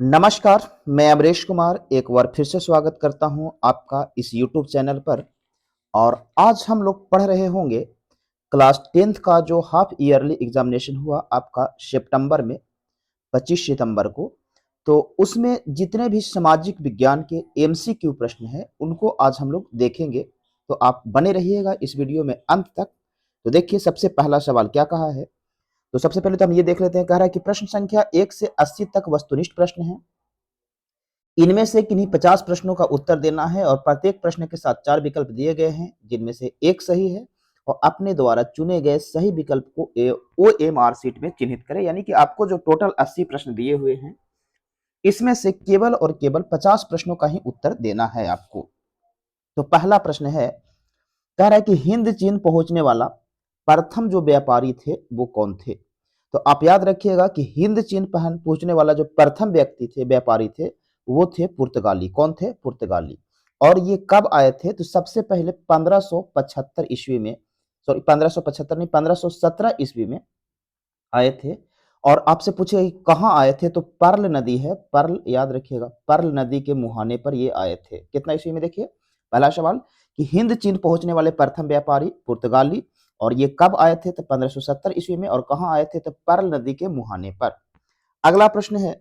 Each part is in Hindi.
नमस्कार, मैं अमरेश कुमार एक बार फिर से स्वागत करता हूं आपका इस यूट्यूब चैनल पर। और आज हम लोग पढ़ रहे होंगे क्लास 10th का जो हाफ ईयरली एग्जामिनेशन हुआ आपका सितंबर में 25 सितंबर को। तो उसमें जितने भी सामाजिक विज्ञान के एमसीक्यू प्रश्न हैं उनको आज हम लोग देखेंगे। तो आप बने रहिएगा इस वीडियो में अंत तक। तो देखिए सबसे पहला सवाल क्या कहा है। तो सबसे पहले तो हम ये देख लेते हैं। कह रहा है कि प्रश्न संख्या 1 से 80 तक वस्तुनिष्ठ प्रश्न है। इनमें से किन्हीं 50 प्रश्नों का उत्तर देना है और प्रत्येक प्रश्न के साथ 4 विकल्प दिए गए हैं जिनमें से एक सही है। और अपने द्वारा चुने गए सही विकल्प को ओएमआर शीट में चिन्हित करें। यानी कि आपको जो टोटल 80 प्रश्न दिए हुए हैं इसमें से केवल और केवल 50 प्रश्नों का ही उत्तर देना है आपको। तो पहला प्रश्न है, कह रहा है कि हिंद चीन पहुंचने वाला प्रथम जो व्यापारी थे वो कौन थे। तो आप याद रखिएगा कि हिंद चीन पहुंचने वाला जो प्रथम व्यक्ति थे, व्यापारी थे, वो थे पुर्तगाली। कौन थे? पुर्तगाली। और ये कब आए थे? तो सबसे पहले 1575 ईस्वी में, सॉरी 1575 नहीं, 1517 ईस्वी में आए थे। और आपसे पूछे कहाँ आए थे, तो पर्ल नदी है, पर्ल याद रखिएगा, पर्ल नदी के मुहाने पर ये आए थे। कितना ईस्वी में? देखिए पहला सवाल कि हिंद चीन पहुंचने वाले प्रथम व्यापारी पुर्तगाली, और ये कब आए थे? तो 1570 ईस्वी में। और कहाँ आए थे? तो पर्ल नदी के मुहाने पर। अगला प्रश्न है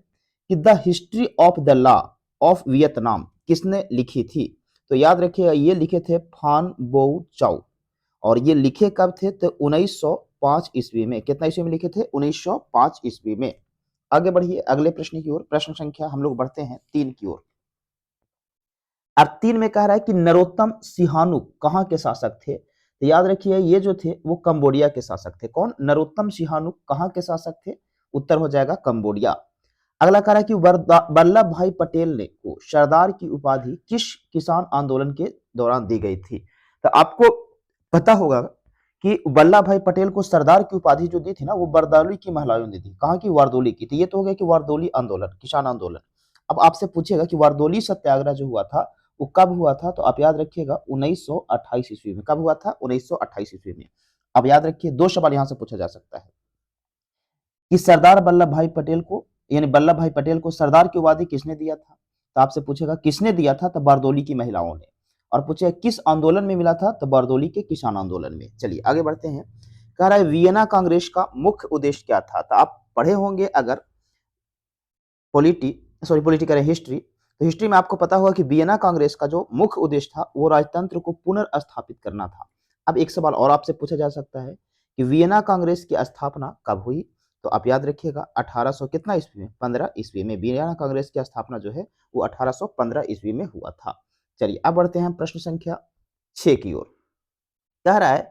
कि the history of the law of Vietnam किसने लिखी थी। तो याद रखिएगा ये लिखे थे फान बोउ चाउ। और ये लिखे कब थे? तो 1905 ईस्वी में। कितना ईस्वी में लिखे थे? 1905 ईस्वी में। आगे बढ़िए अगले प्रश्न की ओर। प्रश्न संख्या हम लोग बढ़ते हैं 3 की ओर। अब 3 में कह रहा है कि नरोत्तम सिहानुक कहाँ के शासक थे। तो याद रखिए ये जो थे वो कंबोडिया के शासक थे। कौन? नरोत्तम सिहानुक कहाँ के शासक थे? उत्तर हो जाएगा कंबोडिया। अगला कह रहा है कि वल्लभ भाई पटेल ने को सरदार की उपाधि किस किसान आंदोलन के दौरान दी गई थी। तो आपको पता होगा कि वल्लभ भाई पटेल को सरदार की उपाधि जो दी थी ना, वो बरदौली की महिलाओं ने दी थी। कहाँ की? वारदोली की। तो ये तो हो गया कि वारदोली आंदोलन, किसान आंदोलन। अब आपसे पूछेगा कि वारदोली सत्याग्रह जो हुआ था वो कब हुआ था। तो आप याद रखिएगा 1928 ईस्वी में। कब हुआ था? 1928 ईस्वी में। अब याद रखिए दो सवाल यहां से पूछा जा सकता है कि सरदार वल्लभ भाई पटेल को, यानी वल्लभ भाई पटेल को सरदार की उपाधि किसने दिया था। तो आपसे पूछेगा किसने दिया था, तो बारदोली की महिलाओं ने। और पूछेगा किस आंदोलन में मिला था, तो बारदोली के किसान आंदोलन में। चलिए आगे बढ़ते हैं। कह रहा है वियना कांग्रेस का मुख्य उद्देश्य क्या था। तो आप पढ़े होंगे अगर पॉलिटी सॉरी पॉलिटी करें हिस्ट्री, तो हिस्ट्री में आपको पता होगा कि वियना कांग्रेस का जो मुख्य उद्देश्य था वो राजतंत्र को पुनर्स्थापित करना था। अब एक सवाल और आपसे पूछा जा सकता है कि वियना कांग्रेस की स्थापना कब हुई। तो आप याद रखिएगा 1800 कितना ईस्वी में? 15 ईस्वी में वियना कांग्रेस की स्थापना जो है वो 1815 ईस्वी में हुआ था। चलिए अब बढ़ते हैं प्रश्न संख्या 6 की ओर। कह रहा है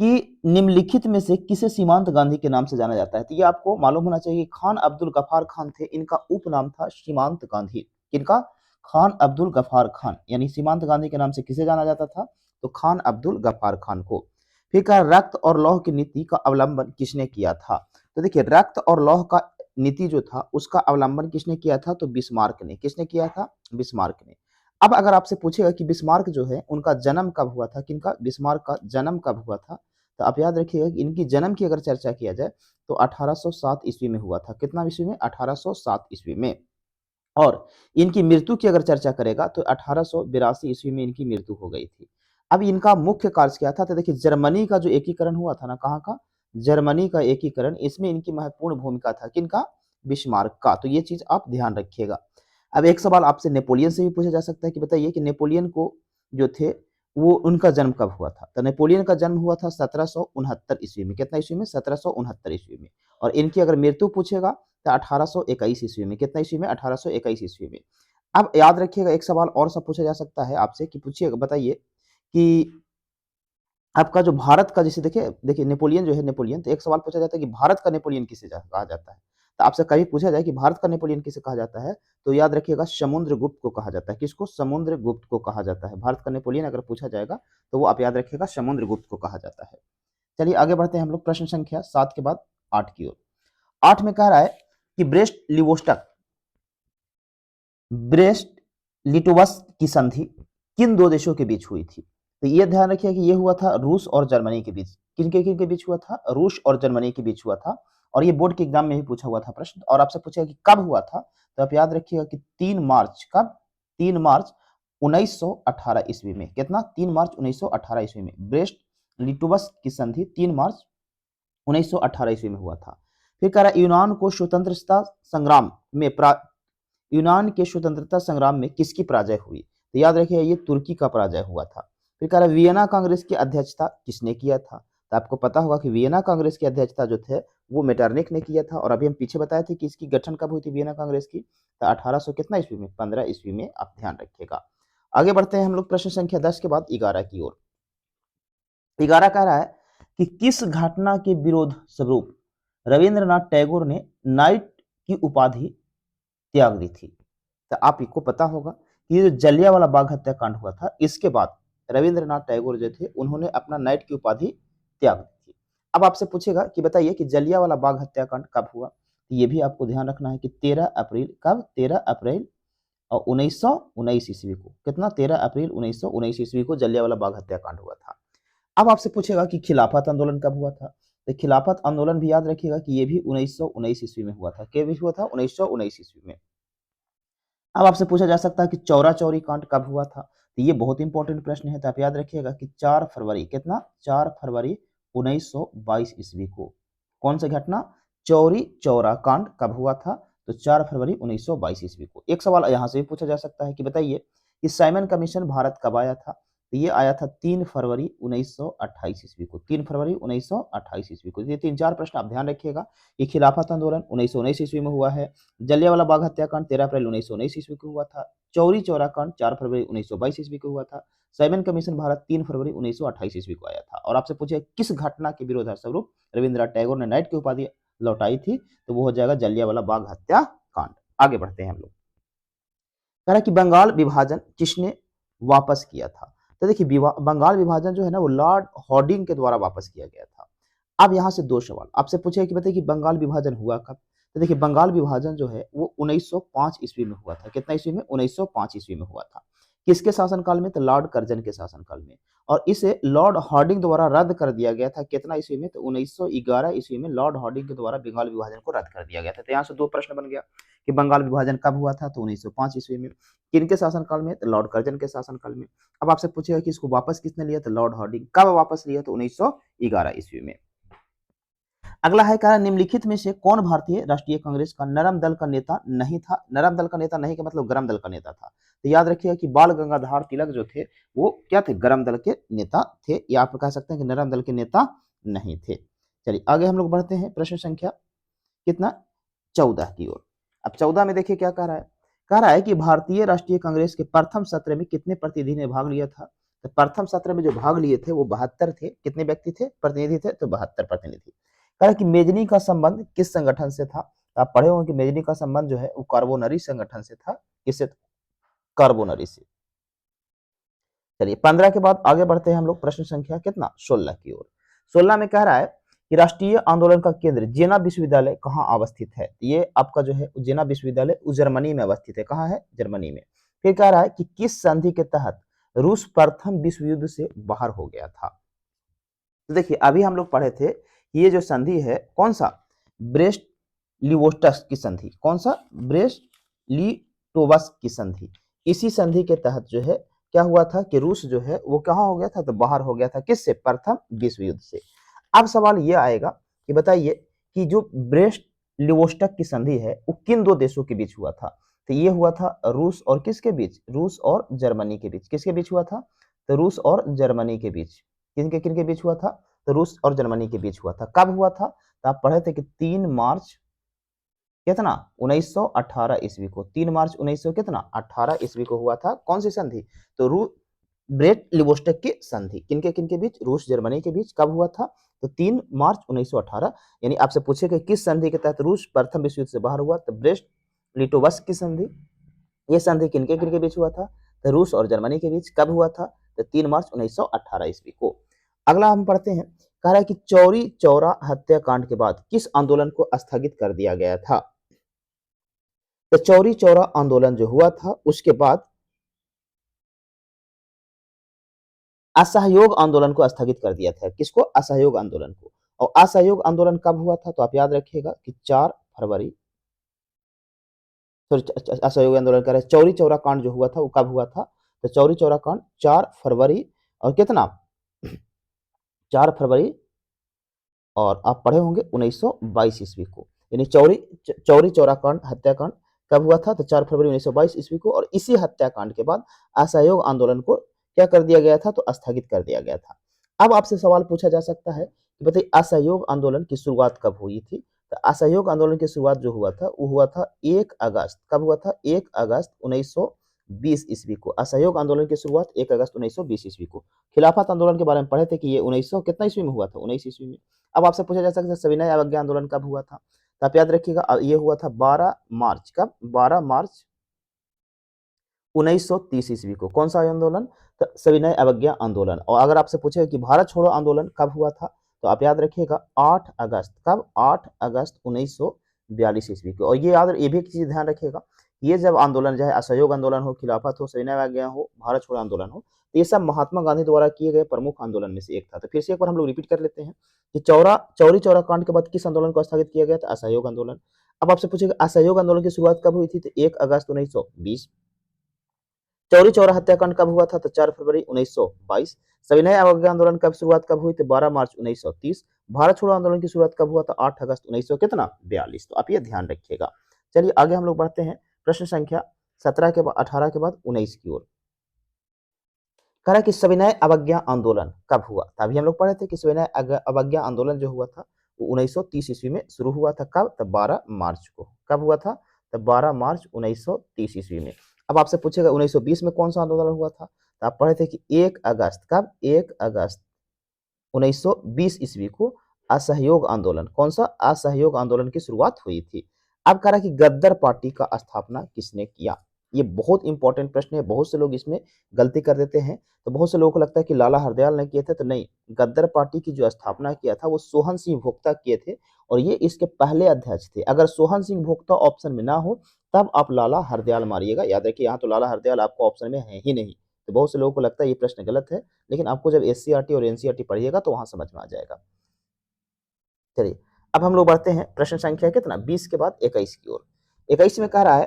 कि निम्नलिखित में से किसे सीमांत गांधी के नाम से जाना जाता है। तो ये आपको मालूम होना चाहिए। खान अब्दुल गफ्फार खान थे, इनका उपनाम था सीमांत गांधी। किनका? खान अब्दुल गफ्फार खान। यानी सीमांत गांधी के नाम से किसे जाना जाता था? तो खान अब्दुल गफ्फार खान को। फिर कहा रक्त और लौह की नीति का अवलंबन किसने किया था। तो देखिए रक्त और लौह का नीति जो था उसका अवलंबन किसने किया था? तो बिस्मार्क ने। किसने किया था? बिस्मार्क ने। अब अगर आपसे पूछेगा कि बिस्मार्क जो है उनका जन्म कब हुआ था, किनका? बिस्मार्क का जन्म कब हुआ था। तो आप याद रखिएगा कि इनकी जन्म की अगर चर्चा किया जाए तो 1807 ईस्वी में हुआ था। कितना ईस्वी में? 1807 ईस्वी में। और इनकी मृत्यु की अगर चर्चा करेगा तो 1882 ईस्वी में इनकी मृत्यु हो गई थी। अब इनका मुख्य कार्य क्या था। तो देखिए जर्मनी का जो एकीकरण हुआ था ना, कहाँ का? जर्मनी का एकीकरण, इसमें इनकी महत्वपूर्ण भूमिका था। किनका? बिस्मार्क का। तो ये चीज आप ध्यान रखिएगा। अब एक सवाल आपसे नेपोलियन से भी पूछा जा सकता है कि बताइए कि नेपोलियन को जो थे वो उनका जन्म कब हुआ था। तो नेपोलियन का जन्म हुआ था 1769 ईस्वी में। कितना ईस्वी में? 1769 ईस्वी में। और इनकी अगर मृत्यु पूछेगा तो 1821 ईस्वी में। कितना ईस्वी में? 1821 ईस्वी में। अब याद रखिएगा एक सवाल और सब पूछा जा सकता है आपसे कि पूछिएगा बताइए कि आपका जो भारत का, जैसे देखिए देखिए नेपोलियन जो है, नेपोलियन, तो एक सवाल पूछा जाता है कि भारत का नेपोलियन किसे कहा जाता है। तो आपसे कभी पूछा जाए कि भारत का नेपोलियन किसे कहा जाता है, तो याद रखिएगा समुद्रगुप्त को कहा जाता है। किसको? समुद्रगुप्त को कहा जाता है। भारत का नेपोलियन अगर पूछा जाएगा तो वो आप याद रखिएगा समुद्रगुप्त को कहा जाता है। चलिए आगे बढ़ते हैं हम लोग प्रश्न संख्या 7 के बाद 8 की ओर। 8 में कह रहा है कि ब्रेस्ट लिटोवस की संधि किन दो देशों के बीच हुई थी। तो ये ध्यान रखिए कि ये हुआ था रूस और जर्मनी के बीच। किनके किनके बीच हुआ था? रूस और जर्मनी के बीच हुआ था। और ये बोर्ड के एग्जाम में भी पूछा हुआ था प्रश्न। और आपसे पूछेगा कि कब हुआ था, तो आप याद रखिएगा कि 3 मार्च, कब, 3 मार्च 1918 ईस्वी में। कितना, 3 मार्च 1918 ईस्वी में ब्रेस्ट लिटोवस की संधि 3 मार्च 1918 ईस्वी में हुआ था। फिर कह रहा है यूनान को स्वतंत्रता संग्राम में यूनान के स्वतंत्रता संग्राम में किसकी पराजय हुई, तो याद रखिए ये तुर्की का पराजय हुआ था। फिर कह रहा है वियना कांग्रेस की अध्यक्षता किसने किया था, तो आपको पता होगा कि वियना कांग्रेस की अध्यक्षता जो थे वो मेटरनिक ने किया था। और अभी हम पीछे बताए थे कि इसकी गठन कब हुई थी वियना कांग्रेस की, तो 1800 कितना ईस्वी में, 15 ईस्वी में, आप ध्यान रखिएगा। आगे बढ़ते हैं हम लोग प्रश्न संख्या 10 के बाद 11 की ओर। 11 कह रहा है कि किस घटना के विरोध स्वरूप रविंद्रनाथ टैगोर ने नाइट की उपाधि त्याग दी थी, तो आपको पता होगा कि ये जो जलियांवाला बाग हत्याकांड हुआ था, इसके बाद रविंद्रनाथ टैगोर जो थे उन्होंने अपना नाइट की उपाधि त्याग दी थी। अब आपसे पूछेगा कि बताइए कि जलियांवाला बाग हत्याकांड कब हुआ, तो ये भी आपको ध्यान रखना है कि 13 अप्रैल, कब, 13 अप्रैल और 1919 ईस्वी को। कितना, 13 अप्रैल 1919 ईस्वी को जलियांवाला बाग हत्याकांड हुआ था। अब आपसे पूछेगा कि खिलाफत आंदोलन कब हुआ था, तो खिलाफत आंदोलन भी याद रखिएगा कि ये भी 1919 ईस्वी में हुआ था। क्या हुआ था, 1919 ईस्वी में। अब आपसे पूछा जा सकता है कि चौरा चौरी कांड कब हुआ था, तो ये बहुत इंपॉर्टेंट प्रश्न है। तो आप याद रखिएगा कि 4 फरवरी, कितना, 4 फरवरी 1922 ईस्वी को। कौन सी घटना, चौरी चौरा कांड कब हुआ था, तो 4 फरवरी 1922 ईस्वी को। एक सवाल यहां से भी पूछा जा सकता है कि बताइए कि साइमन कमीशन भारत कब आया था, तो ये आया था 3 फरवरी 1928 ईस्वी को। 3 फरवरी 1928 ईस्वी को। ये 3-4 प्रश्न आप ध्यान रखिएगा। ये खिलाफत आंदोलन 1919 ईस्वी में हुआ है, जलियांवाला बाग हत्याकांड 13 अप्रैल 1919 ईस्वी को हुआ था, चौरी चौरा कांड 4 फरवरी 1922 ईस्वी को हुआ था, साइमन कमीशन भारत 3 फरवरी 1928 ईस्वी को आया था। और आपसे पूछे किस घटना के विरोध स्वरूप रविंद्रनाथ टैगोर ने नाइट की उपाधि लौटाई थी, तो वो हो जाएगा जलियांवाला बाग हत्याकांड। आगे बढ़ते हैं हम लोग। कह रहा है कि बंगाल विभाजन किसने वापस किया था, तो देखिए बंगाल विभाजन जो है ना वो लॉर्ड हॉर्डिंग के द्वारा वापस किया गया था। अब यहां से दो सवाल आपसे पूछे कि बताइए कि बंगाल विभाजन हुआ कब, तो देखिए बंगाल विभाजन जो है वो 1905 ईस्वी में हुआ था। कितना ईस्वी में, 1905 ईस्वी में हुआ था। किसके शासनकाल में, तो लॉर्ड कर्जन के शासनकाल में। और इसे लॉर्ड हार्डिंग द्वारा रद्द कर दिया गया था। कितना ईस्वी में, तो 1911 ईस्वी में लॉर्ड हार्डिंग के द्वारा बंगाल विभाजन को रद्द कर दिया गया था। तो यहाँ से दो प्रश्न बन गया कि बंगाल विभाजन कब हुआ था, तो 1905 ईस्वी में। किनके शासनकाल में, तो लॉर्ड कर्जन के शासनकाल में। अब आपसे पूछेगा कि इसको वापस किसने लिया, तो लॉर्ड हार्डिंग। कब वापस लिया, तो 1911 ईस्वी में। अगला है कहा निम्नलिखित में से कौन भारतीय राष्ट्रीय कांग्रेस का नरम दल का नेता नहीं था। नरम दल का नेता नहीं का मतलब गरम दल का नेता था। तो याद रखिएगा कि बाल गंगाधर तिलक जो थे वो क्या थे, गरम दल के नेता थे, या आप कह सकते हैं कि नरम दल के नेता नहीं थे। चलिए आगे हम लोग बढ़ते हैं प्रश्न संख्या कितना, 14 की ओर। अब 14 में देखिए क्या कह रहा है, कह रहा है कि भारतीय राष्ट्रीय कांग्रेस के प्रथम सत्र में कितने प्रतिनिधि ने भाग लिया था, तो प्रथम सत्र में जो भाग लिए थे वो 72 थे। कितने व्यक्ति थे, प्रतिनिधि थे, तो 72 प्रतिनिधि। कह रहा है कि मेजनी का संबंध किस संगठन से था, तो आप पढ़े होंगे कि मेजनी का संबंध जो है वो कार्बोनरी संगठन से था। किससे, कार्बोनरी से। चलिए 15 के बाद आगे बढ़ते हैं हम लोग प्रश्न संख्या कितना, 16 की ओर। 16 में कह रहा है कि राष्ट्रीय आंदोलन का केंद्र जेना विश्वविद्यालय कहाँ अवस्थित है, ये आपका जो है जेना विश्वविद्यालय जर्मनी में अवस्थित है। कहाँ है, जर्मनी में। फिर कह रहा है कि किस संधि के तहत रूस प्रथम विश्व युद्ध से बाहर हो गया था, तो देखिए अभी हम लोग पढ़े थे कि ये जो संधि है कौन सा, ब्रेस्ट लिवोस्टस की संधि। कौन सा, ब्रेस्ट लिटोवस की संधि। इसी संधि के तहत जो है क्या हुआ था कि रूस जो है वो कहाँ हो गया था, तो बाहर हो गया था। किससे, प्रथम विश्व युद्ध से। अब सवाल ये आएगा कि बताइए कि जो ब्रेस्ट लिवोस्टक की संधि है वो किन दो देशों के बीच हुआ था, तो ये हुआ था रूस और किसके बीच, रूस और जर्मनी के बीच। किसके बीच हुआ था, तो रूस और जर्मनी के बीच। किनके बीच हुआ था, तो रूस और जर्मनी के बीच हुआ था। कब हुआ था, तो आप पढ़े थे कि 3 मार्च कितना, 1918 ईस्वी को। 3 मार्च 1900 कितना, 18 ईस्वी को हुआ था। कौन सी संधि, तो ब्रेट लिवोस्टक की संधि। किनके बीच, रूस जर्मनी के बीच। कब हुआ था, तो 3 मार्च 1918। यानी आपसे पूछे कि किस संधि के तहत रूस प्रथम विश्व युद्ध से बाहर हुआ, तो ब्रेस्ट लिटोवस की संधि। ये संधि किनके बीच हुआ था, तो रूस और जर्मनी के बीच। कब हुआ था, तो 3 मार्च 1918 ईस्वी को। अगला हम पढ़ते हैं, कह रहा है कि चौरी चौरा हत्याकांड के बाद किस आंदोलन को स्थगित कर दिया गया था, तो चौरी चौरा आंदोलन जो हुआ था उसके बाद असहयोग आंदोलन को स्थगित कर दिया था। किसको, असहयोग आंदोलन को। और असहयोग आंदोलन कब हुआ था? तो आप याद रखिएगा कि 4 फरवरी, सॉरी, असहयोग आंदोलन कह रहे हैं, चौरी चौरा कांड जो हुआ था वो कब हुआ था? तो चौरी चौरा कांड 4 फरवरी और कितना, 4 फरवरी और आप पढ़े होंगे 1922 ईस्वी को, यानी चौरी चौरा कांड हत्याकांड कब हुआ था? तो 4 फरवरी 1922 ईस्वी को। और इसी हत्याकांड के बाद असहयोग आंदोलन को क्या कर दिया गया था? तो स्थगित कर दिया गया था। अब आपसे सवाल पूछा जा सकता है कि बताइए असहयोग आंदोलन की शुरुआत कब हुई थी? तो असहयोग आंदोलन की शुरुआत जो हुआ था वो हुआ था 1 अगस्त, कब हुआ था? 1 अगस्त 1920 ईस्वी को। असहयोग आंदोलन की शुरुआत 1 अगस्त 1920 ईस्वी को। खिलाफत आंदोलन के बारे में पढ़े थे कि ये 1900 कितना ईस्वी में हुआ था? 19 ईस्वी में। अब आपसे पूछा जा सकता है सविनय अवज्ञा आंदोलन कब हुआ था? तो आप याद रखिएगा ये हुआ था 12 मार्च, कब? 12 मार्च 1930 ईस्वी को। कौन सा आंदोलन? तो सविनय अवज्ञा आंदोलन। और अगर आपसे पूछेगा कि भारत छोड़ो आंदोलन कब हुआ था? तो आप याद रखिएगा 8 अगस्त, कब? 8 अगस्त 1942 ईस्वी को। और ये भी एक चीज ध्यान रखिएगा, ये जब आंदोलन चाहे असहयोग आंदोलन हो, खिलाफत हो, सविनय अवज्ञा हो, भारत छोड़ो आंदोलन हो, तो ये सब महात्मा गांधी द्वारा किए गए प्रमुख आंदोलन में से एक था। तो फिर से एक बार हम लोग रिपीट कर लेते हैं कि चौरी चौरा कांड के बाद किस आंदोलन को स्थगित किया गया था? असहयोग आंदोलन। अब आपसे पूछेगा असहयोग आंदोलन की शुरुआत कब हुई थी? तो 1 अगस्त 1920। चौरी चौरा हत्याकांड कब हुआ था? तो 4 फरवरी 1922। सविनय अवज्ञा आंदोलन कब शुरुआत कब हुई? तो 12 मार्च 1930। भारत छोड़ो आंदोलन की शुरुआत कब हुआ था? 8 अगस्त 1900 कितना 42। तो आप ये ध्यान रखिएगा। चलिए आगे हम लोग बढ़ते हैं प्रश्न संख्या 17 के बाद 18 के बाद 19 की ओर। कह रहा है कि सविनय अवज्ञा आंदोलन कब हुआ था? अभी हम लोग पढ़े थे कि सविनय अवज्ञा आंदोलन जो हुआ था वो 1930 ईस्वी में शुरू हुआ था। कब? तब 12 मार्च को। कब हुआ था? तब 12 मार्च 1930 ईस्वी में। अब आपसे पूछेगा 1920 में कौन सा आंदोलन हुआ था? तो आप पढ़े थे कि 1 अगस्त, कब? 1 अगस्त 1920 ईस्वी को असहयोग आंदोलन, कौन सा? असहयोग आंदोलन की शुरुआत हुई थी। अब कह रहा है कि गद्दर पार्टी का स्थापना किसने किया? ये बहुत इंपॉर्टेंट प्रश्न है, बहुत से लोग इसमें गलती कर देते हैं। तो बहुत से लोगों को लगता है कि लाला हरदयाल ने किए थे, तो नहीं, गद्दर पार्टी की जो स्थापना किया था वो सोहन सिंह भोक्ता किए थे और ये इसके पहले अध्यक्ष थे। अगर सोहन सिंह भोक्ता ऑप्शन में ना हो तब आप लाला हरदयाल मारिएगा। याद रखिए यहाँ तो लाला हरदयाल आपको ऑप्शन में है ही नहीं। तो बहुत से लोगों को लगता है ये प्रश्न गलत है, लेकिन आपको जब एससीईआरटी और एनसीईआरटी पढ़िएगा तो वहां समझ में आ जाएगा। चलिए अब हम लोग बढ़ते हैं प्रश्न संख्या कितना 20 के बाद 21 की ओर। 21 में कह रहा है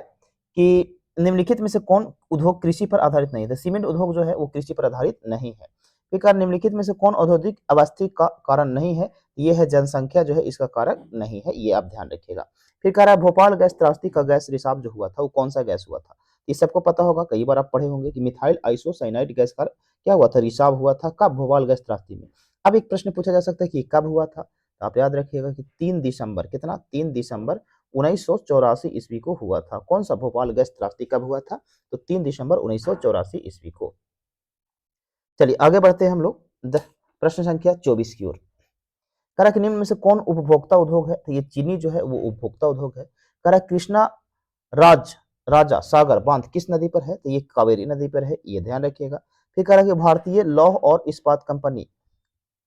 कि निम्नलिखित में से कौन उद्योग कृषि पर आधारित नहीं है? सीमेंट उद्योग जो है वो कृषि पर आधारित नहीं है। फिर कह निम्नलिखित में से कौन औद्योगिक अवस्थी का कारण नहीं है? ये है जनसंख्या जो है इसका कारक नहीं है, ये आप ध्यान रखिएगा। फिर कह रहा है भोपाल गैस त्रासदी का गैस रिसाव जो हुआ था वो कौन सा गैस हुआ था? ये सबको पता होगा, कई बार आप पढ़े होंगे कि मिथाइल आइसोसाइनाइड गैस का क्या हुआ था? रिसाव हुआ था। कब? भोपाल गैस त्रासदी में। अब एक प्रश्न पूछा जा सकता है कि कब हुआ था? तो आप याद रखिएगा कि 3 दिसंबर, कितना? 3 दिसंबर 1984 ईस्वी को हुआ था। कौन सा? भोपाल गैस त्रासदी कब हुआ था? तो 3 दिसंबर 1984 ईस्वी को। चलिए आगे बढ़ते हैं हम लोग प्रश्न संख्या 24 की ओर। कह रहा है कि निम्न में से कौन उपभोक्ता उद्योग है? तो ये चीनी जो है वो उपभोक्ता उद्योग है। कह रहा है कृष्णा राज राजा सागर बांध किस नदी पर है? तो ये कावेरी नदी पर है, ये ध्यान रखिएगा। फिर कह रहा है कि भारतीय लौह और इस्पात कंपनी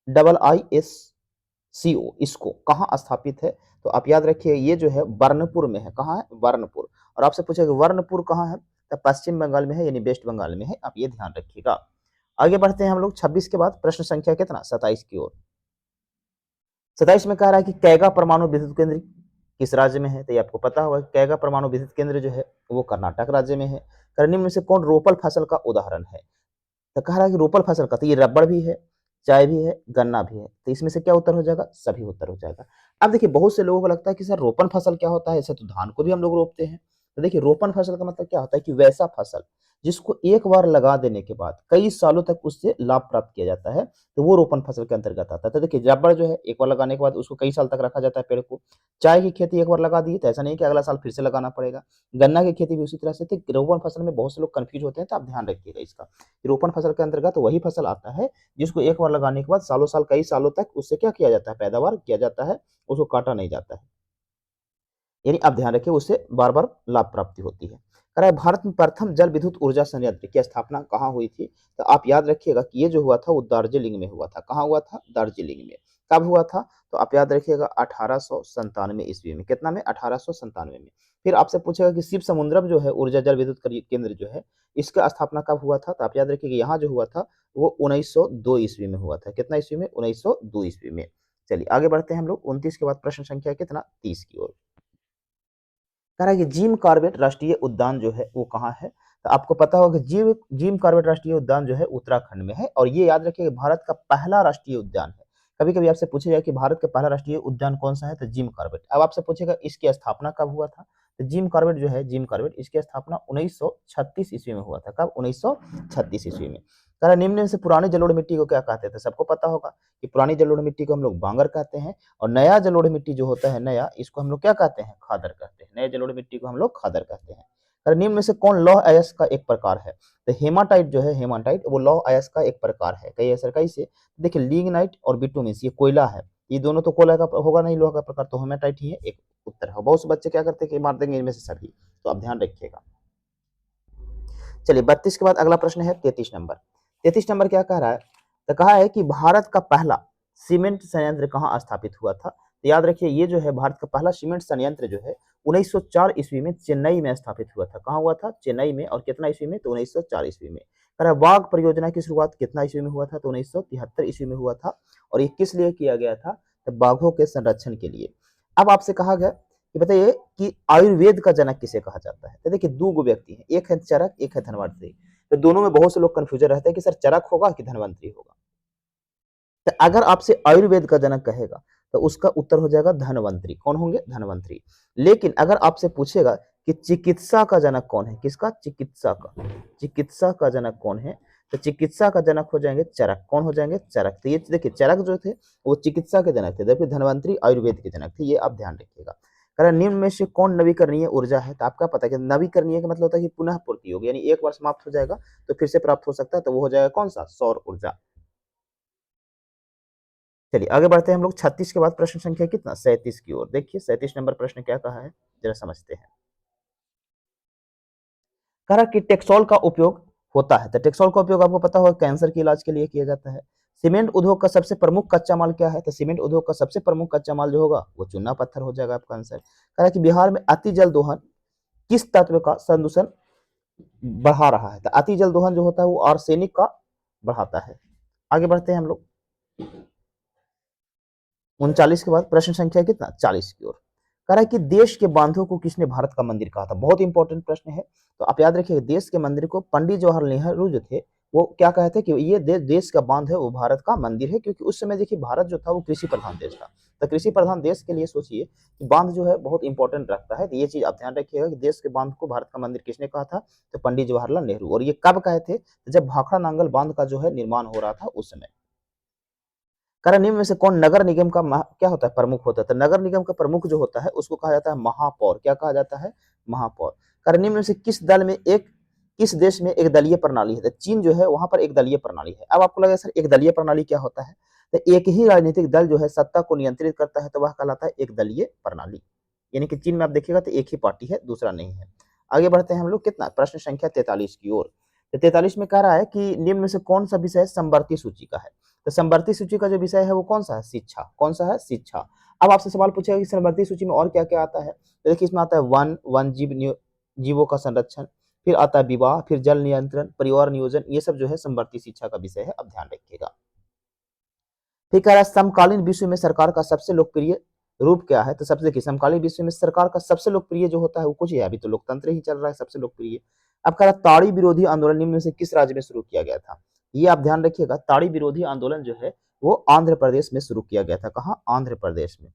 IISCO इसको कहाँ स्थापित है? तो आप याद रखिए ये जो है बर्नपुर में है। कहाँ है? बर्नपुर। और आपसे पूछेगा वर्णपुर कहाँ है? तो पश्चिम बंगाल में है, यानी वेस्ट बंगाल में है, आप ये ध्यान रखिएगा। आगे बढ़ते हैं हम लोग 26 के बाद प्रश्न संख्या कितना 27 की ओर। 27 में कह रहा है कि कैगा परमाणु विद्युत केंद्र किस राज्य में है? तो ये आपको पता होगा कैगा परमाणु विद्युत केंद्र जो है वो कर्नाटक राज्य में है। निम्न में से कौन रोपल फसल का उदाहरण है? तो कह रहा है कि रोपल फसल का, तो ये रबड़ भी है, चाय भी है, गन्ना भी है, तो इसमें से क्या उत्तर हो जाएगा? सभी उत्तर हो जाएगा। अब देखिए बहुत से लोगों को लगता है कि सर रोपण फसल क्या होता है? ऐसे तो धान को भी हम लोग रोपते हैं। तो देखिए रोपण फसल का मतलब क्या होता है कि वैसा फसल जिसको एक बार लगा देने के बाद कई सालों तक उससे लाभ प्राप्त किया जाता है, तो वो रोपण फसल के अंतर्गत आता है। तो देखिए रबड़ जो है एक बार लगाने के बाद उसको कई साल तक रखा जाता है पेड़ को। चाय की खेती एक बार लगा दी तो ऐसा नहीं कि अगला साल फिर से लगाना पड़ेगा। गन्ना की खेती भी उसी तरह से। तो रोपण फसल में बहुत से लोग कंफ्यूज होते हैं, तो आप ध्यान रखिएगा इसका। रोपण फसल के अंतर्गत वही फसल आता है जिसको एक बार लगाने के बाद सालों साल कई सालों तक उससे क्या किया जाता है? पैदावार किया जाता है, उसको काटा नहीं जाता है। यानी आप ध्यान रखिए उससे बार बार लाभ प्राप्ति होती है। कह रहा है भारत में प्रथम जल विद्युत ऊर्जा संयंत्र की स्थापना कहाँ हुई थी? तो आप याद रखिएगा कि ये जो हुआ था वो दार्जिलिंग में हुआ था। कहाँ हुआ था? दार्जिलिंग में। कब हुआ था? तो आप याद रखिएगा 1897 ईस्वी में। कितना में? 1897 में। फिर आपसे पूछेगा कि शिव समुद्रम जो है ऊर्जा जल विद्युत केंद्र जो है इसका स्थापना कब हुआ था? तो आप याद रखिएगा यहाँ जो हुआ था वो 1902 ईस्वी में हुआ था। कितना ईस्वी में? 1902 ईस्वी में। चलिए आगे बढ़ते हैं हम लोग 29 के बाद प्रश्न संख्या कितना 30 की ओर। कह रहा है कि जिम कॉर्बेट राष्ट्रीय उद्यान जो है वो कहाँ है। तो आपको पता होगा कि जिम कॉर्बेट राष्ट्रीय उद्यान जो है उत्तराखंड में है, और ये याद रखिए भारत का पहला राष्ट्रीय उद्यान है। कभी कभी आपसे पूछा जाए कि भारत का पहला राष्ट्रीय उद्यान कौन सा है, तो जिम कॉर्बेट। अब आपसे पूछेगा इसकी स्थापना कब हुआ था, तो जिम कॉर्बेट जो है, जिम कॉर्बेट, इसकी स्थापना 1936 ईस्वी में हुआ था। कब? 1936 ईस्वी में। कह रहा निम्न में से पुरानी जलोढ़ मिट्टी को क्या कहते थे। सबको पता होगा कि पुरानी जलोढ़ मिट्टी को हम लोग बांगर कहते हैं, और नया जलोढ़ मिट्टी जो होता है नया, इसको हम लोग क्या कहते हैं, खादर कहते हैं। नए जलोढ़ मिट्टी को हम लोग खादर कहते हैं। और निम्न में से कौन लौह अयस्क का एक प्रकार है, तो हेमाटाइट जो है, हेमाटाइट वो लौह अयस्क का एक प्रकार है। कई ऐसा कैसे, देखिए लिग्नाइट और बिटुमिन ये कोयला है, ये दोनों तो कोयला का होगा नहीं, लोहा का प्रकार, तो हेमाटाइट ही है एक उत्तर है। बहुत से बच्चे क्या करते हैं कि मार देंगे इनमें से सभी, तो आप ध्यान रखिएगा। चलिए 32 के बाद अगला प्रश्न है 33 नंबर। 33 नंबर क्या कह रहा है, तो कहा है कि भारत का पहला सीमेंट संयंत्र कहाँ स्थापित हुआ था। तो याद रखिए ये जो है भारत का पहला सीमेंट संयंत्र जो है 1904 ईस्वी में चेन्नई में स्थापित हुआ था। कहाँ हुआ था? चेन्नई में। और कितना ईस्वी में? तो 1904 ईस्वी में। कह रहा है बाघ परियोजना की शुरुआत कितना ईस्वी में हुआ था, तो 1973 ईस्वी में हुआ था। और ये किस लिए किया गया था, तो बाघों के संरक्षण के लिए। अब आपसे कहा गया कि बताइए कि आयुर्वेद का जनक किसे कहा जाता है। तो देखिए दो गो व्यक्ति हैं, एक है चरक, एक है धन्वंतरी। तो दोनों में बहुत से लोग कंफ्यूजन रहते हैं कि सर चरक होगा कि धन्वंतरी होगा। तो अगर आपसे आयुर्वेद का जनक कहेगा तो उसका उत्तर हो जाएगा धन्वंतरी। कौन होंगे? धन्वंतरी। लेकिन अगर आपसे पूछेगा कि चिकित्सा का जनक कौन है, किसका? चिकित्सा का। चिकित्सा का जनक कौन है, तो चिकित्सा का जनक हो जाएंगे चरक। कौन हो जाएंगे? चरक। तो ये देखिए चरक जो थे वो चिकित्सा के जनक थे, जबकि धन्वंतरी आयुर्वेद के जनक थे। ये आप ध्यान रखिएगा। कारण निम्न में से कौन नवीकरणीय ऊर्जा है, तो आपका पता है कि नवीकरणीय का मतलब होता है कि पुनः पूर्ति होगी, यानी एक बार समाप्त हो जाएगा तो फिर से प्राप्त हो सकता है, तो वो हो जाएगा कौन सा? सौर ऊर्जा। चलिए आगे बढ़ते हैं हम लोग 36 के बाद प्रश्न संख्या कितना 37 की ओर। देखिए 37 नंबर प्रश्न क्या कहा है, जरा समझते हैं। कह रहा कि टेक्सोल का उपयोग होता है, तो टेक्सोल का उपयोग आपको पता होगा कैंसर के इलाज के लिए किया जाता है। सीमेंट उद्योग का सबसे प्रमुख कच्चा माल क्या है, तो सीमेंट उद्योग का सबसे प्रमुख कच्चा माल जो होगा वो चूना पत्थर हो जाएगा आपका आंसर। कह रहा कि बिहार में अति जल दोहन किस तत्व का संदूषण बढ़ा रहा है, तो अति जल दोहन जो होता है वो आर्सेनिक का बढ़ाता है। आगे बढ़ते हैं हम लोग 39 के बाद प्रश्न संख्या कितना 40 की ओर। कह रहा है कि देश के बांधों को किसने भारत का मंदिर कहा था। बहुत इंपॉर्टेंट प्रश्न है, तो आप याद रखिए देश के मंदिर को पंडित जवाहरलाल नेहरू जो थे वो क्या कहते हैं कि ये देश का बांध है वो भारत का मंदिर है, क्योंकि उस समय देखिए भारत जो था वो कृषि प्रधान देश था। तो कृषि प्रधान देश के लिए सोचिए कि बांध जो है बहुत इंपॉर्टेंट रखता है। तो ये चीज आप ध्यान रखिएगा कि देश के बांध को भारत का मंदिर किसने कहा था, तो पंडित जवाहरलाल नेहरू। और ये कब कहे थे, जब भाखड़ा नांगल बांध का जो है निर्माण हो रहा था उस समय। कारण निम्न में से कौन नगर निगम का क्या होता है, प्रमुख होता है। तो नगर निगम का प्रमुख जो होता है उसको कहा जाता है महापौर। क्या कहा जाता है? महापौर। कारण निम्न में से किस देश में एक दलीय प्रणाली है, तो चीन जो है वहां पर एक दलीय प्रणाली है। अब आपको लगेगा सर एक दलीय प्रणाली क्या होता है, तो एक ही राजनीतिक दल जो है सत्ता को नियंत्रित करता है, तो वह कहलाता है एक दलीय प्रणाली। यानी कि चीन में आप देखिएगा तो एक ही पार्टी है, दूसरा नहीं है। आगे बढ़ते हैं हम लोग कितना प्रश्न संख्या 43 की ओर। तो 43 में कह रहा है कि निम्न में से कौन सा विषय समवर्ती सूची का है। तो समवर्ती सूची का जो विषय है वो कौन सा है? शिक्षा। कौन सा है? शिक्षा। अब आपसे सवाल पूछेगा कि समवर्ती सूची में और क्या क्या आता है, तो देखिए इसमें आता है वन जीवों का संरक्षण, फिर आता है विवाह, फिर जल नियंत्रण, परिवार नियोजन, ये सब जो है समवर्ती शिक्षा का विषय है, अब ध्यान रखिएगा। फिर कह रहा है समकालीन विश्व में सरकार का सबसे लोकप्रिय रूप क्या है, तो सबसे देखिए समकालीन विश्व में सरकार का सबसे लोकप्रिय जो होता है वो कुछ है, अभी तो लोकतंत्र ही चल रहा है सबसे लोकप्रिय। अब कह रहा है ताड़ी विरोधी आंदोलन निम्न में से किस राज्य में शुरू किया गया था। ये आप ध्यान रखिएगा, ताड़ी विरोधी आंदोलन जो है वो आंध्र प्रदेश में शुरू किया गया था। कहाँ? आंध्र प्रदेश में।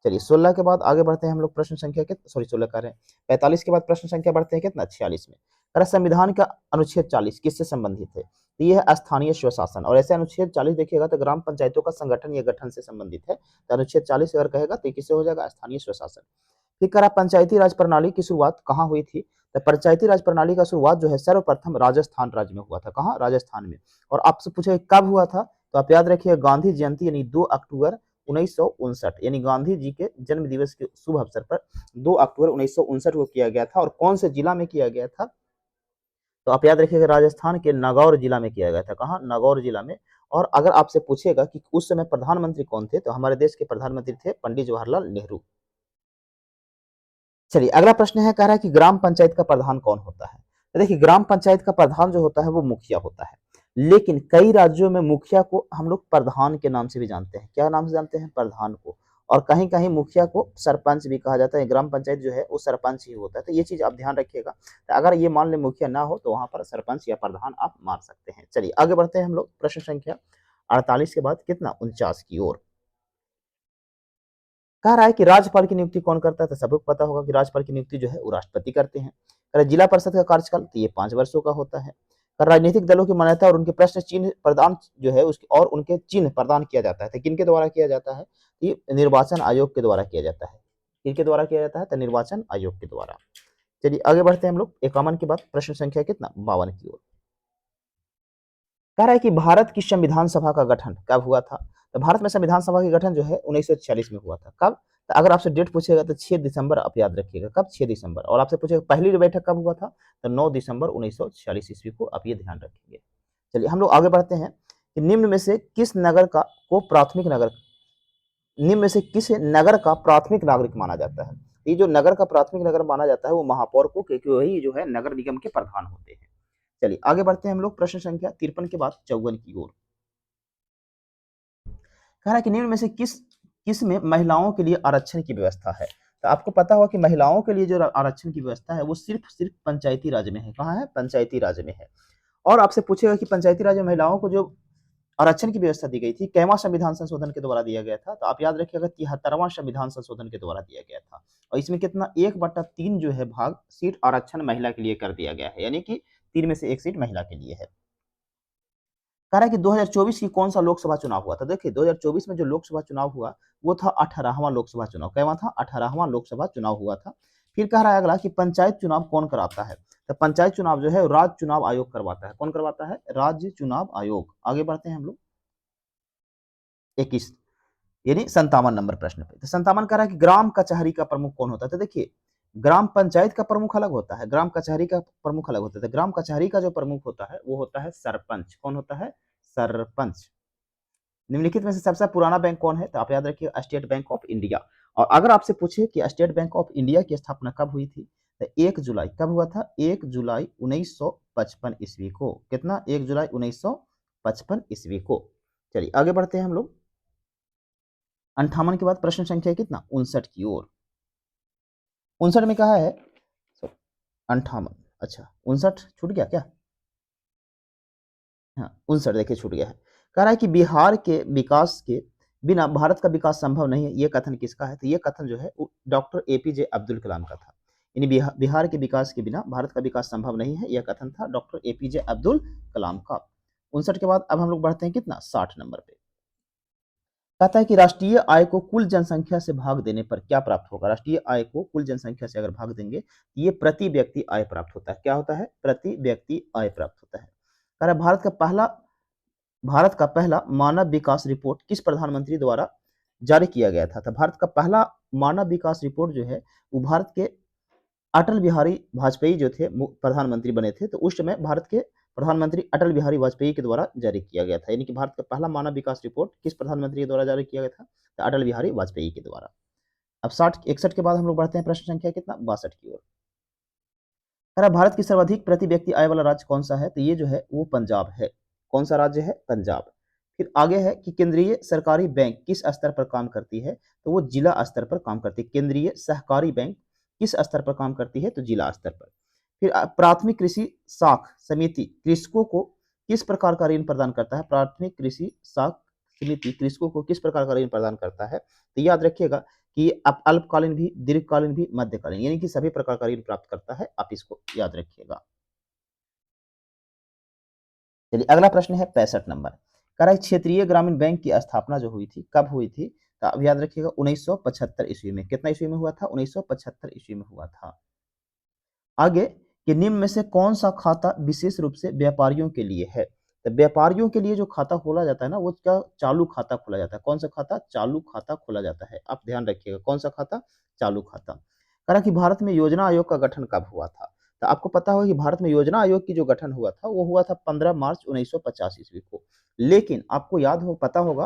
चलिए 16 के बाद आगे बढ़ते हैं हम लोग प्रश्न संख्या के, सॉरी 16 कर रहे हैं, 45 के बाद प्रश्न संख्या बढ़ते हैं कितना 46 में। कह रहा है संविधान का अनुच्छेद 40 किससे संबंधित है, तो ये है स्थानीय स्वशासन। और ऐसे अनुच्छेद 40 देखिएगा तो ग्राम पंचायतों का संगठन या गठन से संबंधित है। तो अनुच्छेद 40 अगर कहेगा तो किससे हो जाएगा? स्थानीय स्वशासन। फिर कह रहा पंचायती राज प्रणाली की शुरुआत कहाँ हुई थी, तो पंचायती राज प्रणाली का शुरुआत जो है सर्वप्रथम राजस्थान राज्य में हुआ था। कहाँ? राजस्थान में। और आपसे पूछे कब हुआ था, तो आप याद रखिए गांधी जयंती यानी 2 अक्टूबर 1959, यानी गांधी जी के जन्म दिवस के शुभ अवसर पर 2 अक्टूबर 1959 को किया गया था। और कौन से जिला में किया गया था, तो आप याद रखिएगा राजस्थान के नागौर जिला में किया गया था। कहाँ? नागौर जिला में। और अगर आपसे पूछेगा कि उस समय प्रधानमंत्री कौन थे, तो हमारे देश के प्रधानमंत्री थे पंडित जवाहरलाल नेहरू। चलिए अगला प्रश्न है, कह रहा है कि ग्राम पंचायत का प्रधान कौन होता है। तो देखिए ग्राम पंचायत का प्रधान जो होता है वो मुखिया होता है। लेकिन कई राज्यों में मुखिया को हम लोग प्रधान के नाम से भी जानते हैं। क्या नाम से जानते हैं? प्रधान को। और कहीं-कहीं मुखिया को सरपंच भी कहा जाता है। ग्राम पंचायत जो है वो सरपंच ही होता है। तो ये चीज़ आप ध्यान रखिएगा। तो अगर ये मान लें मुखिया ना हो तो वहाँ पर सरपंच या प्रधान आप मान सकते हैं। चलिए आगे बढ़ते हैं हम लोग प्रश्न संख्या 48 के बाद कितना 49 की ओर। कह रहा है कि राज्यपाल की नियुक्ति कौन करता है? तो सबको पता होगा कि राज्यपाल की नियुक्ति जो है वो राष्ट्रपति करते हैं। कह रहा है जिला परिषद का कार्यकाल तो ये 5 वर्षों का होता है। कह रहा राजनीतिक दलों की मान्यता और उनके प्रश्न चिन्ह प्रदान जो है उसके और उनके चिन्ह प्रदान किया जाता है। तो किनके द्वारा किया जाता है? ये निर्वाचन आयोग के द्वारा किया जाता है। किनके द्वारा किया जाता है? तो निर्वाचन आयोग के द्वारा। चलिए आगे बढ़ते हैं हम लोग 51 के बाद प्रश्न संख्या कितना 52 की ओर। कह रहा है कि भारत की संविधान सभा का गठन कब हुआ था? तो भारत में संविधान सभा का गठन जो है 1946 में हुआ था। कब? तो अगर आपसे डेट पूछेगा तो 6 दिसंबर आप याद रखिएगा। कब? 6 दिसंबर। और आपसे पूछेगा पहली बैठक कब हुआ था? तो 9 दिसंबर 1946 ईस्वी को आप ये ध्यान रखेंगे। चलिए हम लोग आगे बढ़ते हैं कि निम्न में से किस नगर का को प्राथमिक नगर निम्न में से किस नगर का प्राथमिक नागरिक माना जाता है? ये जो नगर का प्राथमिक नगर माना जाता है वो महापौर को, क्योंकि वही जो है नगर निगम के प्रधान होते हैं। चलिए आगे बढ़ते हैं हम लोग प्रश्न संख्या 53 के बाद 54 की ओर। कह रहा है कि निम्न में से किस में महिलाओं के लिए आरक्षण की व्यवस्था है? तो आपको पता होगा कि महिलाओं के लिए जो आरक्षण की व्यवस्था है वो सिर्फ पंचायती राज में है। कहाँ है? पंचायती राज में है। और आपसे पूछेगा कि पंचायती राज में महिलाओं को जो आरक्षण की व्यवस्था दी गई थी, कैवां संविधान संशोधन के द्वारा दिया गया था? तो आप याद रखिएगा 73वां संविधान संशोधन के द्वारा दिया गया था। और इसमें कितना 1/3 जो है भाग सीट आरक्षण महिला के लिए कर दिया गया है, यानी कि 3 में से 1 सीट महिला के लिए है। कह रहा है कि 2024 की कौन सा लोकसभा चुनाव हुआ था? देखिए 2024 में जो लोकसभा चुनाव हुआ वो था 18वां लोकसभा चुनाव। कैवां था? 18वां लोकसभा चुनाव हुआ था। फिर कह रहा है अगला कि पंचायत चुनाव कौन कराता है? तो पंचायत चुनाव जो है राज्य चुनाव आयोग करवाता है। कौन करवाता है? राज्य चुनाव आयोग। आगे बढ़ते हैं हम लोग 21 यानी 57 नंबर प्रश्न पे। तो 57 कह रहा है कि ग्राम कचहरी का प्रमुख कौन होता है? तो देखिए ग्राम पंचायत का प्रमुख अलग होता है, ग्राम कचहरी का प्रमुख अलग होता है। तो ग्राम कचहरी का जो प्रमुख होता है वो होता है सरपंच। कौन होता है? सरपंच। निम्नलिखित में से सबसे पुराना बैंक कौन है? तो आप याद रखिए स्टेट बैंक ऑफ इंडिया। और अगर आपसे पूछे कि स्टेट बैंक ऑफ इंडिया की स्थापना कब हुई थी? तो 1 जुलाई कब हुआ था? 1 जुलाई 1955 ईस्वी को। कितना? 1 जुलाई 1955 ईस्वी को। चलिए आगे बढ़ते हैं हम लोग 58 के बाद प्रश्न संख्या कितना 59 की ओर। 59 में कहा है 58 अच्छा 59 छूट गया क्या? हाँ 59 देखिए छूट गया है। कह रहा है कि बिहार के विकास के बिना भारत का विकास संभव नहीं है। ये कथन किसका है? तो ये कथन जो है डॉक्टर एपीजे अब्दुल कलाम का था। यानी बिहार के विकास के बिना भारत का विकास संभव नहीं है। यह कथन था डॉक्टर एपीजे अब्दुल कलाम का। 59 के बाद अब हम लोग बढ़ते हैं कितना 60 नंबर पे। कहता है कि राष्ट्रीय आय को कुल जनसंख्या से भाग देने पर क्या प्राप्त होगा? राष्ट्रीय आय को कुल जनसंख्या से अगर भाग देंगे ये प्रति व्यक्ति आय प्राप्त होता है। क्या होता है? प्रति व्यक्ति आय प्राप्त होता है। कह रहा है भारत का पहला मानव विकास रिपोर्ट किस प्रधानमंत्री द्वारा जारी किया गया था? तो भारत का पहला मानव विकास रिपोर्ट जो है वो भारत के अटल बिहारी वाजपेयी जो थे प्रधानमंत्री बने थे, तो उस समय भारत के प्रधानमंत्री अटल बिहारी वाजपेयी के द्वारा जारी किया गया था। यानी कि भारत का पहला मानव विकास रिपोर्ट किस प्रधानमंत्री के द्वारा जारी किया गया था? तो अटल बिहारी वाजपेयी के द्वारा। अब 61 के बाद हम लोग बढ़ते हैं प्रश्न संख्या कितना 62 की ओर। अरे भारत की सर्वाधिक प्रति व्यक्ति आय वाला राज्य कौन सा है? तो ये जो है वो पंजाब है। कौन सा राज्य है? पंजाब। फिर आगे है कि केंद्रीय सरकारी बैंक किस स्तर पर काम करती है? तो वो जिला स्तर पर काम करती है। केंद्रीय सहकारी बैंक किस स्तर पर काम करती है? तो जिला स्तर पर। फिर प्राथमिक कृषि साख समिति कृषकों को किस प्रकार का ऋण प्रदान करता है? प्राथमिक कृषि साख समिति कृषकों को किस प्रकार का ऋण प्रदान करता है? तो याद रखिएगा कि अल्पकालीन भी, दीर्घकालीन भी, मध्यकालीन, यानी कि सभी प्रकार का ऋण प्राप्त करता है। आप इसको याद रखिएगा। चलिए अगला प्रश्न है 65 नंबर। कह रहा है क्षेत्रीय ग्रामीण बैंक की स्थापना जो हुई थी कब हुई थी? तो अब याद रखिएगा 1975 ईस्वी में। कितना ईस्वी में हुआ था? 1975 ईस्वी में हुआ था। आगे कि निम्न में से कौन सा खाता विशेष रूप से व्यापारियों के लिए है? तो व्यापारियों के लिए जो खाता खोला जाता है ना वो क्या चालू खाता खोला जाता है। कौन सा खाता? चालू खाता खोला जाता है। आप ध्यान रखिएगा कौन सा खाता? चालू खाता। कह रहा कि भारत में योजना आयोग का गठन कब हुआ था? तो आपको पता होगा कि भारत में योजना आयोग की जो गठन हुआ था वो हुआ था 15 मार्च 1950 ईस्वी को। लेकिन आपको याद हो पता होगा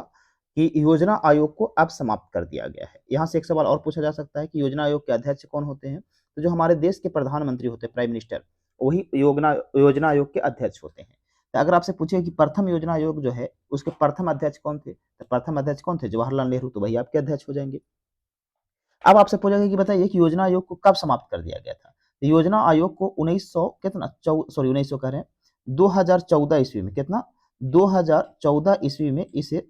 कि योजना आयोग को अब समाप्त कर दिया गया है। यहाँ से एक सवाल और पूछा जा सकता है कि योजना आयोग के अध्यक्ष कौन होते हैं? तो जो हमारे देश के प्रधानमंत्री होते हैं प्राइम मिनिस्टर वही योजना योजना आयोग के अध्यक्ष होते हैं। तो अगर आपसे पूछे कि प्रथम योजना आयोग जो है उसके प्रथम अध्यक्ष कौन थे, तो प्रथम अध्यक्ष कौन थे, जवाहरलाल नेहरू, तो वही आपके अध्यक्ष हो जाएंगे। अब आपसे पूछेगा कि बताइए कि योजना आयोग को कब समाप्त कर दिया गया था, तो योजना आयोग को 1900 कितना 1900 कह रहे हैं 2014 ईस्वी में, कितना 2014 ईस्वी में इसे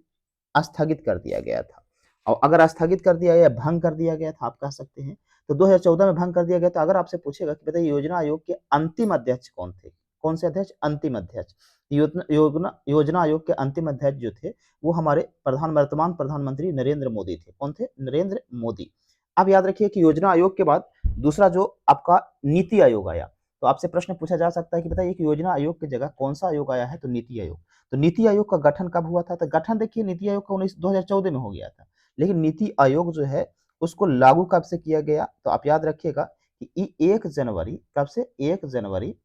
स्थगित कर दिया गया था। और अगर स्थगित कर दिया या भंग कर दिया गया था आप कह सकते हैं, तो 2014 में भंग कर दिया गया। तो अगर आपसे पूछेगा कि बताइए योजना आयोग के अंतिम अध्यक्ष कौन थे, कौन से अध्यक्ष, अंतिम अध्यक्ष। योजना आयोग के अंतिम अध्यक्ष जो थे वो हमारे वर्तमान प्रधानमंत्री नरेंद्र मोदी थे। कौन थे, नरेंद्र मोदी। अब याद रखिए कि योजना आयोग के बाद दूसरा जो आपका नीति आयोग आया, तो आपसे प्रश्न पूछा जा सकता है कि बताइए कि योजना आयोग की जगह कौन सा आयोग आया है, तो नीति आयोग। तो नीति आयोग का गठन कब हुआ था, तो गठन देखिए नीति आयोग का 2014 में हो गया था, लेकिन नीति आयोग जो है उसको लागू कब से किया गया, तो आप याद रखिएगा कि 1 जनवरी, कब से, 1 जनवरी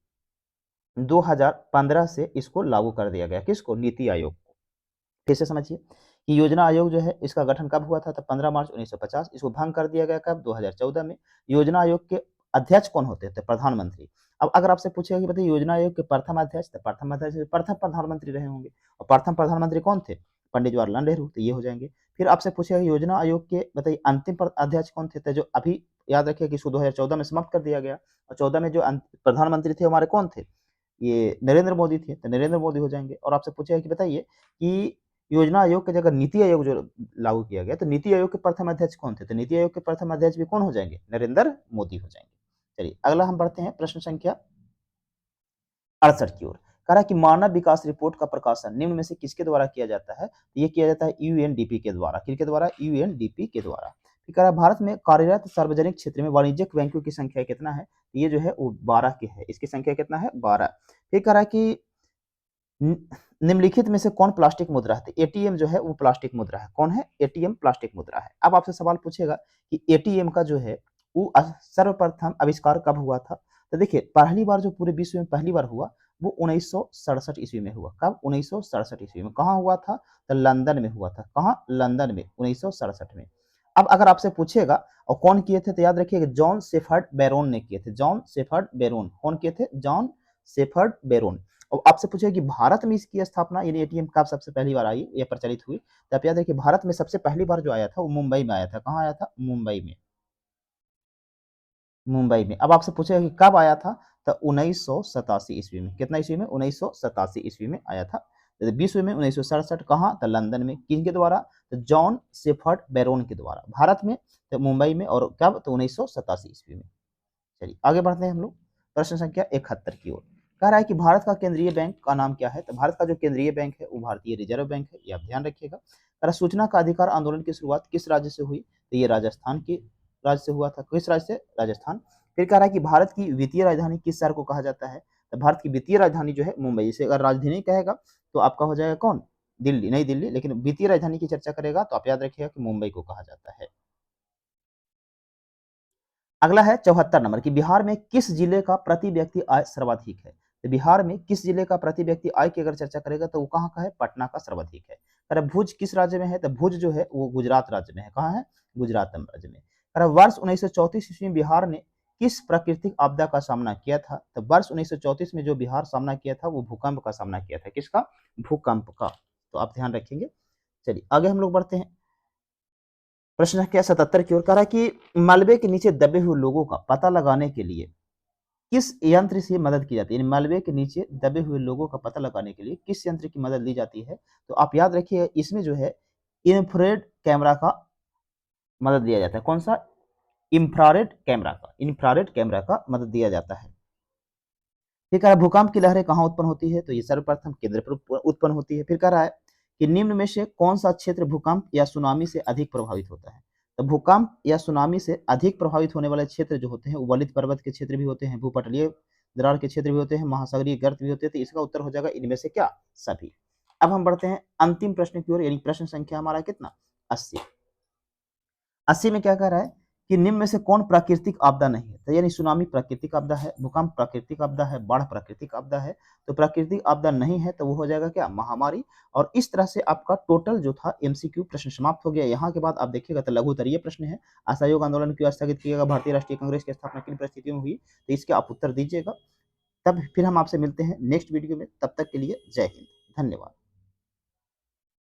2015 से इसको लागू कर दिया गया। किसको, नीति आयोग को। फिर से समझिए कि योजना आयोग जो है इसका गठन कब हुआ था, तो 15 मार्च 1950। इसको भंग कर दिया गया कब, 2014 में। योजना आयोग के अध्यक्ष कौन होते थे, प्रधानमंत्री। अब अगर आपसे पूछेगा कि बताइए योजना आयोग के प्रथम अध्यक्ष, तो प्रथम अध्यक्ष प्रथम प्रधानमंत्री रहे होंगे, और प्रथम प्रधानमंत्री कौन थे, पंडित जवाहरलाल नेहरू, तो ये हो जाएंगे। फिर आपसे पूछेगा योजना आयोग के बताइए अंतिम अध्यक्ष कौन थे, तो जो अभी याद रखिए कि इसको 2014 में समाप्त कर दिया गया, और 14 में जो प्रधानमंत्री थे हमारे कौन थे, ये नरेंद्र मोदी थे, तो नरेंद्र मोदी हो जाएंगे। और आपसे पूछेगा कि बताइए कि योजना आयोग की जगह नीति आयोग जो लागू किया गया, तो नीति आयोग के प्रथम अध्यक्ष कौन थे, तो नीति आयोग के प्रथम अध्यक्ष भी कौन हो जाएंगे, नरेंद्र मोदी हो जाएंगे। चलिए अगला हम बढ़ते हैं प्रश्न संख्या 68 की ओर। कह रहा है कि मानव विकास रिपोर्ट का प्रकाशन निम्न में से किसके द्वारा किया जाता है, तो ये किया जाता है यूएनडीपी के द्वारा। किसके द्वारा, यूएनडीपी के द्वारा। कह रहा है भारत में कार्यरत सार्वजनिक क्षेत्र में वाणिज्यिक बैंकों की संख्या कितना है, ये जो है वो 12 की है। इसकी संख्या कितना है, 12। फिर कह रहा है कि निम्नलिखित में से कौन प्लास्टिक मुद्रा है, एटीएम जो है वो प्लास्टिक मुद्रा है। कौन है, एटीएम प्लास्टिक मुद्रा है। अब आपसे सवाल पूछेगा कि एटीएम का जो है वो सर्वप्रथम आविष्कार कब हुआ था, तो देखिए पहली बार जो पूरे विश्व में पहली बार हुआ वो 1967 ईस्वी में हुआ। कब, 1967 ईस्वी में। कहाँ हुआ था, तो लंदन में हुआ था। कहाँ, लंदन में, 1967 में। अब अगर आपसे पूछेगा और कौन किए थे, तो याद रखिएगा जॉन शेफर्ड बैरोन ने किए थे। जॉन शेफर्ड बैरोन कौन किए थे, जॉन शेफर्ड बैरोन। और आपसे पूछेगा कि भारत में इसकी स्थापना यानी एटीएम कब सबसे पहली बार आई या प्रचलित हुई, तो आप याद रखिए भारत में सबसे पहली बार जो आया था वो मुंबई में आया था। कहाँ आया था, मुंबई में, मुंबई में। अब आपसे पूछेगा कि कब आया था, तो 1987 ईस्वी में। कितना ईस्वी में, 1987 ईस्वी में आया था। तो विश्व में 1967, कहाँ, तो लंदन में। किसके द्वारा, तो जॉन शेफर्ड बैरोन के द्वारा। भारत में तो मुंबई में, और कब, तो 1987 ईस्वी में। चलिए आगे बढ़ते हैं हम लोग प्रश्न संख्या 71 की ओर। कह रहा है कि भारत का केंद्रीय बैंक का नाम क्या है, तो भारत का जो केंद्रीय बैंक है वो भारतीय रिजर्व बैंक है, ये आप ध्यान रखिएगा। कह रहा सूचना का अधिकार आंदोलन की शुरुआत किस राज्य से हुई, तो ये राजस्थान के राज्य से हुआ था। किस राज्य से, राजस्थान। फिर कह रहा है कि भारत की वित्तीय राजधानी किस शहर को कहा जाता है, तो भारत की वित्तीय राजधानी जो है मुंबई। इसे अगर राजधानी कहेगा तो आपका हो जाएगा कौन, दिल्ली, नई दिल्ली। लेकिन वित्तीय राजधानी की चर्चा करेगा तो आप याद रखिएगा कि मुंबई को कहा जाता है। अगला है 74 नंबर की बिहार में किस जिले का प्रति व्यक्ति आय सर्वाधिक है, तो बिहार में किस जिले का प्रति व्यक्ति आय की अगर चर्चा करेगा तो वो कहाँ का है, पटना का सर्वाधिक है। अरे भुज किस राज्य में है, तो भुज जो है वो गुजरात राज्य में है। कहाँ है, गुजरात राज्य में। अरे वर्ष 1934 ईस्वी में बिहार ने किस प्राकृतिक आपदा का सामना किया था, तो वर्ष 1934 में जो बिहार सामना किया था वो भूकंप का सामना किया था। किसका, भूकंप का। तो आप ध्यान रखेंगे। चलिए आगे हम लोग बढ़ते हैं प्रश्न संख्या 77 की ओर। कह रहा है कि मलबे के नीचे दबे हुए लोगों का पता लगाने के लिए किस यंत्र से मदद की जाती है, यानी मलबे के नीचे दबे हुए लोगों का पता लगाने के लिए किस यंत्र की मदद ली जाती है, तो आप याद रखिए इसमें जो है इंफ्रारेड कैमरा का मदद दिया जाता है। कौन सा, इंफ्रारेड कैमरा का, इंफ्रारेड कैमरा का मदद दिया जाता है। फिर कह रहा है भूकंप की लहरें कहाँ उत्पन्न होती है, तो ये सर्वप्रथम केंद्र पर उत्पन्न होती है। फिर कह रहा है कि निम्न में से कौन सा क्षेत्र भूकंप या सुनामी से अधिक प्रभावित होता है, तो भूकंप या सुनामी से अधिक प्रभावित होने वाले क्षेत्र जो होते हैं वो वलित पर्वत के क्षेत्र भी होते हैं, भूपटलीय दरार के क्षेत्र भी होते हैं, महासागरीय गर्त भी होते हैं। तो इसका उत्तर हो जाएगा इनमें से क्या, सभी। अब हम बढ़ते हैं अंतिम प्रश्न की ओर, यानी प्रश्न संख्या हमारा कितना, 80। 80 में क्या कह रहा है कि निम्न में से कौन प्राकृतिक आपदा नहीं है, तो यानी सुनामी प्राकृतिक आपदा है, भूकंप प्राकृतिक आपदा है, बाढ़ प्राकृतिक आपदा है। तो प्राकृतिक आपदा नहीं है तो वो हो जाएगा क्या, महामारी। और इस तरह से आपका टोटल जो था एमसीक्यू प्रश्न समाप्त हो गया। यहाँ के बाद आप देखिएगा तो लघु उत्तरीय प्रश्न है। असहयोग आंदोलन क्यों स्थगित किया गया, भारतीय राष्ट्रीय कांग्रेस की स्थापना किन परिस्थितियों में हुई, तो इसके आप उत्तर दीजिएगा। तब फिर हम आपसे मिलते हैं नेक्स्ट वीडियो में। तब तक के लिए जय हिंद, धन्यवाद।